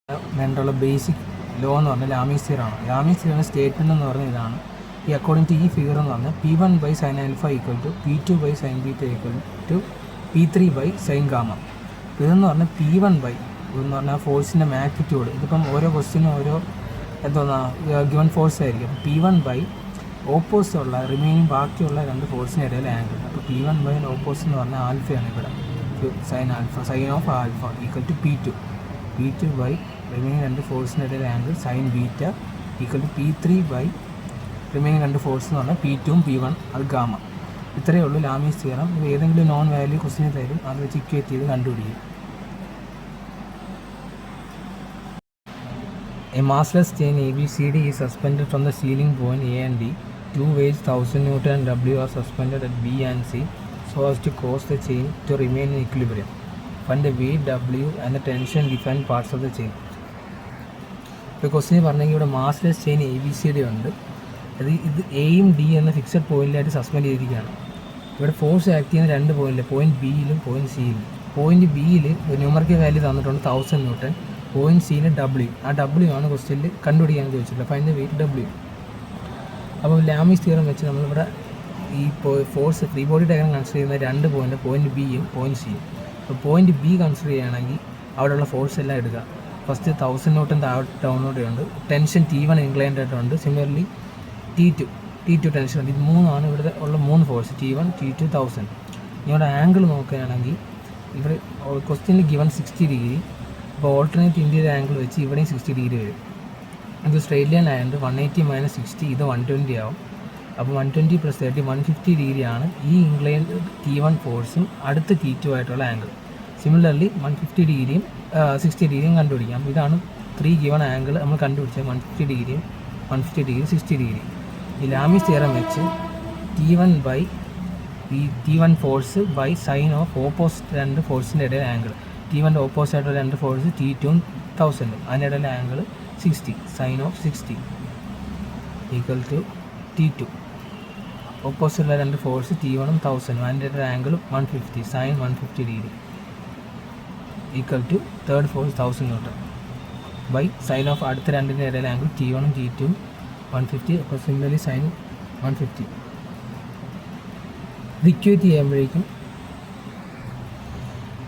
വേണ്ടുള്ള basic law എന്ന് പറഞ്ഞാൽ Lamees തിയറാണ്. Lamees തിയറിൻ്റെ statement എന്ന് പറഞ്ഞാൽ ഇതാണ്. ഈ അക്കോർഡിംഗ് ടു ഈ ഫിഗർ എന്ന് പറഞ്ഞാൽ P1/sin alpha equal to P2/sin beta equal to P3/sin gamma. ഇതെന്ന് പറഞ്ഞാൽ P1 എന്ന് പറഞ്ഞാൽ ഫോഴ്സിൻ്റെ മാഗ്നിറ്റ്യൂഡ്. ഇതിപ്പം ഓരോ ക്വസ്റ്റിനും ഓരോ ഗിവൺ ഫോഴ്സ് ആയിരിക്കും. അപ്പോൾ P1 ഓപ്പോസിറ്റ് ഉള്ള റിമൈനിങ് ബാക്കിയുള്ള രണ്ട് ഫോഴ്സിന് ഇടയിൽ ആംഗിൾ. അപ്പോൾ P1 ഓപ്പോസിറ്റ് എന്ന് പറഞ്ഞാൽ ആൽഫയാണ് ഇവിടെ. Sine of alpha equal to P2 remaining രണ്ട് ഫോഴ്സിന് ഇടയിൽ angle sine beta equal to P3 remaining രണ്ട് ഫോഴ്സ് എന്ന് പറഞ്ഞാൽ P2 P1 അത് ഗാമ. ഇത്രയേ ഉള്ളൂ ലാമീസ് തിയറം. ഇത് ഏതെങ്കിലും നോൺ വാല്യൂ ക്വസ്റ്റിനെ തരും, അത് വെച്ച് ഇക്വേറ്റ് ചെയ്ത് കണ്ടുപിടിക്കും. A massless chain ABCD is suspended from the ceiling point A and D. Two weights 1000 Newton and W are suspended at B and C so as to cause the chain to remain in equilibrium. Find the weight W and the tension different parts of the chain. ഇപ്പോൾ ക്വസ്റ്റിന് പറഞ്ഞെങ്കിൽ ഇവിടെ massless chain ABCD ഉണ്ട്. ഇത് എയും D എന്ന fixed പോയിന്റിലായിട്ട് suspend ചെയ്തിരിക്കുകയാണ്. ഇവിടെ force act ചെയ്യുന്ന രണ്ട് പോയിന്റിൽ, പോയിന്റ് ബിയിലും പോയിന്റ് സിയിലും. പോയിന്റ് ബിയിൽ ന്യൂമറിക്കൽ വാല്യൂ തന്നിട്ടുണ്ട് 1000 ന്യൂട്ടൺ. പോയിന്റ് സിയിൽ W. ആ W ആണ് ക്വസ്റ്റ്യനിൽ കണ്ടുപിടിക്കാൻ ചോദിച്ചിട്ടുള്ളത്. Find the weight W. അപ്പോൾ ലാമീസ് തിയറം വെച്ച് നമ്മളിവിടെ ഈ force free body diagram consider ചെയ്യുന്ന രണ്ട് പോയിന്റ് ബിയും പോയിന്റ് സിയും. അപ്പോൾ പോയിന്റ് ബി കൺസിഡർ ചെയ്യുകയാണെങ്കിൽ അവിടെയുള്ള ഫോഴ്സ് എല്ലാം എടുക്കുക. ഫസ്റ്റ് 1000 ന്യൂട്ടൺ ഡൗൺലോഡ് ഉണ്ട്. ടെൻഷൻ T1 ഇൻക്ലൈൻഡ് ആയിട്ടുണ്ട്. സിമിലർലി T2 ടെൻഷൻ ഉണ്ട്. ഇത് മൂന്നാണ് ഇവിടെ ഉള്ള മൂന്ന് ഫോഴ്സ്, T1 T2 1000. ഇവിടെ ആംഗിൾ നോക്കുകയാണെങ്കിൽ ഇവിടെ ക്വസ്റ്റ്യനിൽ ഗിവൺ 60 ഡിഗ്രി. അപ്പോൾ ഓൾട്ടർനേറ്റ് ഇന്ത്യയുടെ ആംഗിൾ വെച്ച് ഇവിടെയും 60 ഡിഗ്രി വരും. ഇത് സ്ട്രെയിറ്റ് ലൈൻ ആയതുകൊണ്ട് 180 - 60 ഇത് 120 ആവും. അപ്പോൾ 120 + 30 150 ഡിഗ്രിയാണ് ഈ ഇൻക്ലൈൻഡ് T1 ഫോഴ്സും അടുത്ത T2 ആയിട്ടുള്ള ആംഗിൾ. സിമിലർലി 150 ഡിഗ്രിയും 60 ഡിഗ്രിയും കണ്ടുപിടിക്കാം. ഇതാണ് 3 ഗിവൺ ആംഗിൾ നമ്മൾ കണ്ടുപിടിച്ചത്. 150 ഡിഗ്രിയും 150 ഡിഗ്രി 60 ഡിഗ്രി. ഈ ലാമീസ് തിയറം വെച്ച് T1 force by sine of opposite രണ്ട് ഫോഴ്സിൻ്റെ ഇടയിൽ ആംഗിൾ. T1 ഓപ്പോസിറ്റ് ആയിട്ടുള്ള രണ്ട് ഫോഴ്സ് T2 1000, അതിൻ്റെ ഇടയിലെ angle 60. Sine of 60 equal to T2. ഓപ്പോസിറ്റുള്ള രണ്ട് ഫോഴ്സ് T1 1000, അതിൻ്റെ ഇടയിലെ ആംഗിൾ 150. Sine 150 degree equal to third force 1000 newton by sine of അടുത്ത രണ്ടിൻ്റെ ഇടയിലെ ആംഗിൾ T1 T2 150. അപ്പോൾ സിമിലർലി സൈൻ 150. ഇത് ഇക്വേറ്റ് ചെയ്യുമ്പോഴേക്കും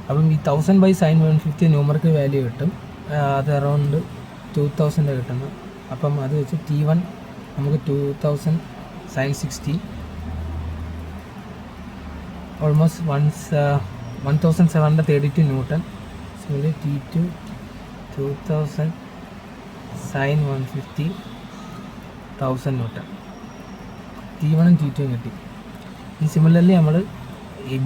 അപ്പം ഈ 1000/sin 150 ന്യൂമറിക്കൽ വാല്യൂ കിട്ടും. അത് അറൗണ്ട് 2000 കിട്ടുന്നത്. അപ്പം അത് വെച്ച് T1 നമുക്ക് 2000 sin 60 almost 1732 newton. Similarly T2 2000 sin 150 1000 newton. T1 T2 കിട്ടി. ഈ സിമിലർലി നമ്മൾ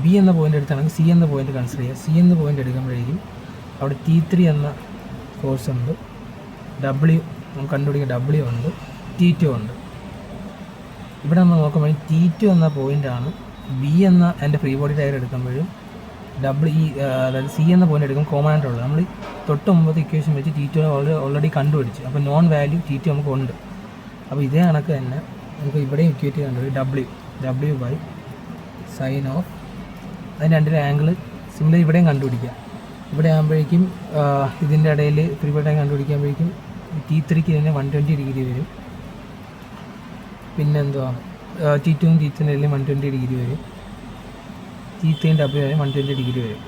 ബി എന്ന പോയിൻ്റ് എടുത്താണെങ്കിൽ സി എന്ന പോയിൻ്റ് കൺസിഡർ ചെയ്യുക. സി എന്ന പോയിൻ്റ് എടുക്കുമ്പോഴേക്കും അവിടെ T3 എന്ന ഫോഴ്സ് ഉണ്ട്, W നമുക്ക് കണ്ടുപിടിക്കുക W ഉണ്ട്, T2 ഉണ്ട്. ഇവിടെ നമ്മൾ നോക്കുമ്പോൾ T2 എന്ന പോയിൻ്റാണ് ബി എന്ന എൻ്റെ ഫ്രീ ബോഡി ഡയഗ്രം എടുക്കുമ്പോഴും അതായത് സി എന്ന പോയിൻ്റ് എടുക്കും കോമൺ ആയിട്ടുള്ളത്. നമ്മൾ തൊട്ട് മുമ്പത്തെ ഇക്വേഷൻ വെച്ച് T2 ഓൾറെഡി കണ്ടുപിടിച്ചു. അപ്പോൾ നോൺ വാല്യൂ T2 നമുക്ക് ഉണ്ട്. അപ്പോൾ ഇതേ കണക്ക് തന്നെ നമുക്ക് ഇവിടെയും ഇക്വേറ്റ് കണ്ടുപിടിക്കും W ബൈ സൈൻ ഓഫ് അതിന് രണ്ടിലെ ആംഗിൾ സിമിലർ ഇവിടെയും കണ്ടുപിടിക്കുക. ഇവിടെ ആകുമ്പോഴേക്കും ഇതിൻ്റെ ഇടയിൽ ഫ്രീ ബോഡി ഡയഗ്രം കണ്ടുപിടിക്കുമ്പോഴേക്കും T3ക്ക് തന്നെ 120 ഡിഗ്രി വരും. പിന്നെന്തുവാ T2 T3 ഇടയിൽ 120 ഡിഗ്രി വരും. T3 W 120 ഡിഗ്രി വരും.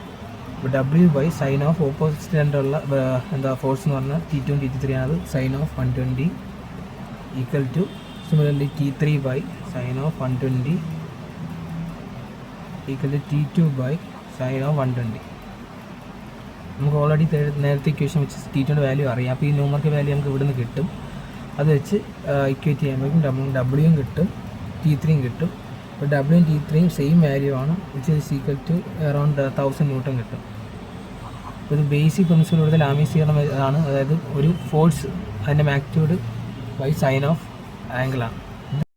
അപ്പോൾ W by sine of opposite രണ്ടുള്ള ഫോഴ്സ് എന്ന് പറഞ്ഞാൽ T2 T3 ആണ്. Sine of 120 equal to similarly T3 by sine of 120 equal to T2 by sine of 120. നമുക്ക് ഓൾറെഡി നേരത്തെ ഇക്വേഷൻ വെച്ച് T2ൻ്റെ വാല്യൂ അറിയാം. അപ്പോൾ ഈ ന്യൂമറിക്കൽ വാല്യൂ നമുക്ക് ഇവിടുന്ന് കിട്ടും. അത് വെച്ച് ഇക്വേറ്റ് ചെയ്യുമ്പോഴേക്കും W കിട്ടും, T3 കിട്ടും. അപ്പോൾ W T3 സെയിം വാല്യൂ ആണ്, which is equal to around 1000 newton കിട്ടും. അപ്പോൾ ഇത് ബേസിക് പ്രിൻസിപ്പിൾ ഇവിടുത്തെ ലാമീസ് തിയറം ആണ്. അതായത് ഒരു ഫോഴ്സ് അതിൻ്റെ മാഗ്നിറ്റ്യൂഡ് ബൈ സൈൻ ഓഫ് ആംഗിളാണ്.